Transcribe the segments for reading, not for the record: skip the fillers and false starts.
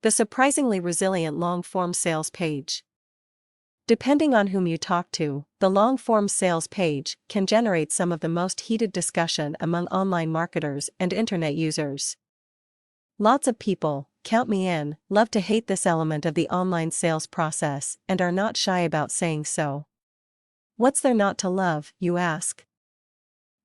The surprisingly resilient long-form sales page. Depending on whom you talk to, the long-form sales page can generate some of the most heated discussion among online marketers and internet users. Lots of people, count me in, love to hate this element of the online sales process and are not shy about saying so. What's there not to love, you ask?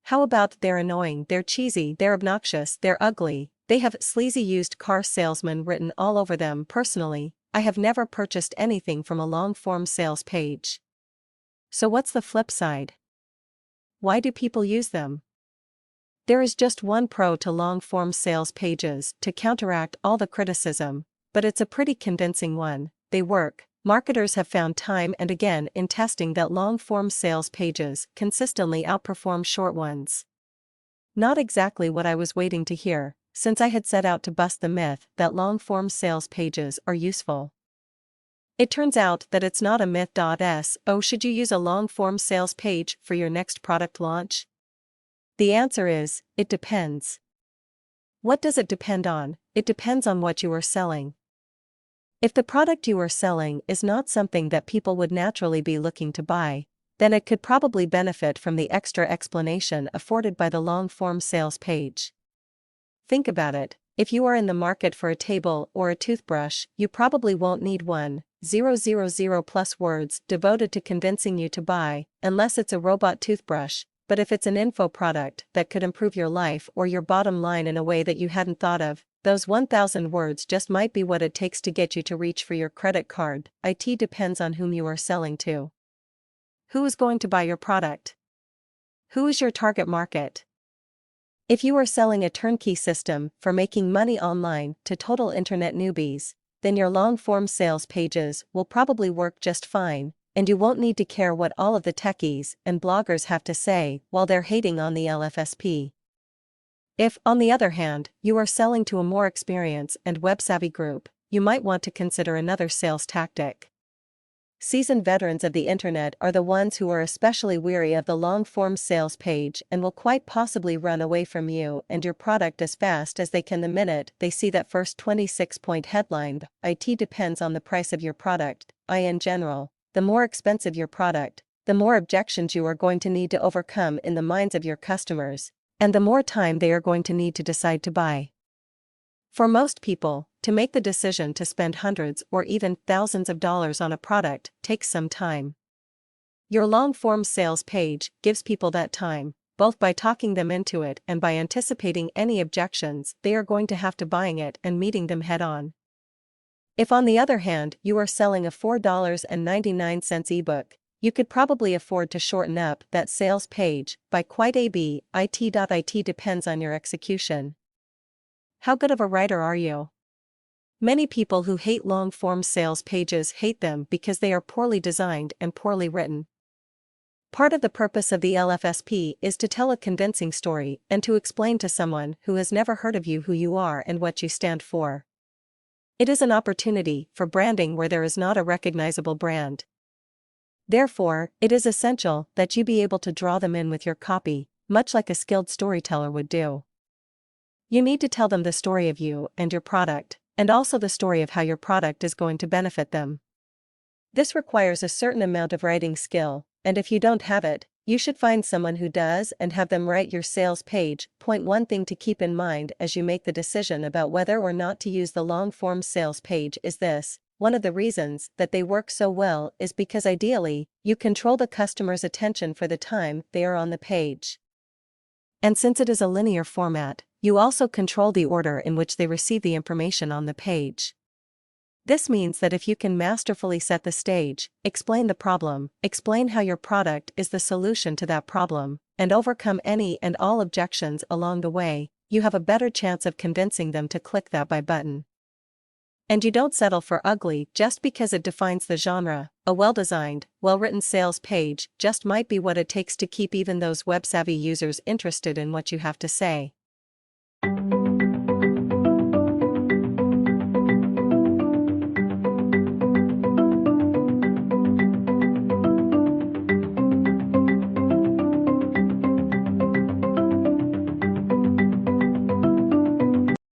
How about they're annoying, they're cheesy, they're obnoxious, they're ugly, they have sleazy used car salesman written all over them? Personally, I have never purchased anything from a long-form sales page. So what's the flip side? Why do people use them? There is just one pro to long-form sales pages to counteract all the criticism, but it's a pretty convincing one: they work. Marketers have found time and again in testing that long-form sales pages consistently outperform short ones. Not exactly what I was waiting to hear, since I had set out to bust the myth that long-form sales pages are useful. It turns out that it's not a myth. So should you use a long-form sales page for your next product launch? The answer is, it depends. What does it depend on? It depends on what you are selling. If the product you are selling is not something that people would naturally be looking to buy, then it could probably benefit from the extra explanation afforded by the long-form sales page. Think about it: if you are in the market for a table or a toothbrush, you probably won't need 1,000 plus words devoted to convincing you to buy, unless it's a robot toothbrush. But if it's an info product that could improve your life or your bottom line in a way that you hadn't thought of, those 1,000 words just might be what it takes to get you to reach for your credit card. It depends on whom you are selling to. Who is going to buy your product? Who is your target market? If you are selling a turnkey system for making money online to total internet newbies, then your long-form sales pages will probably work just fine, and you won't need to care what all of the techies and bloggers have to say while they're hating on the LFSP. If, on the other hand, you are selling to a more experienced and web-savvy group, you might want to consider another sales tactic. Seasoned veterans of the internet are the ones who are especially weary of the long-form sales page and will quite possibly run away from you and your product as fast as they can the minute they see that first 26-point headline. It depends on the price of your product. In general, the more expensive your product, the more objections you are going to need to overcome in the minds of your customers, and the more time they are going to need to decide to buy. For most people, to make the decision to spend hundreds or even thousands of dollars on a product takes some time. Your long-form sales page gives people that time, both by talking them into it and by anticipating any objections they are going to have to buying it and meeting them head-on. If, on the other hand, you are selling a $4.99 ebook, you could probably afford to shorten up that sales page by quite a bit. It depends on your execution. How good of a writer are you? Many people who hate long-form sales pages hate them because they are poorly designed and poorly written. Part of the purpose of the LFSP is to tell a convincing story and to explain to someone who has never heard of you who you are and what you stand for. It is an opportunity for branding where there is not a recognizable brand. Therefore, it is essential that you be able to draw them in with your copy, much like a skilled storyteller would do. You need to tell them the story of you and your product, and also the story of how your product is going to benefit them. This requires a certain amount of writing skill, and if you don't have it, you should find someone who does and have them write your sales page. One thing to keep in mind as you make the decision about whether or not to use the long-form sales page is this: one of the reasons that they work so well is because ideally, you control the customer's attention for the time they are on the page. And since it is a linear format, you also control the order in which they receive the information on the page. This means that if you can masterfully set the stage, explain the problem, explain how your product is the solution to that problem, and overcome any and all objections along the way, you have a better chance of convincing them to click that buy button. And you don't settle for ugly just because it defines the genre. A well-designed, well-written sales page just might be what it takes to keep even those web-savvy users interested in what you have to say.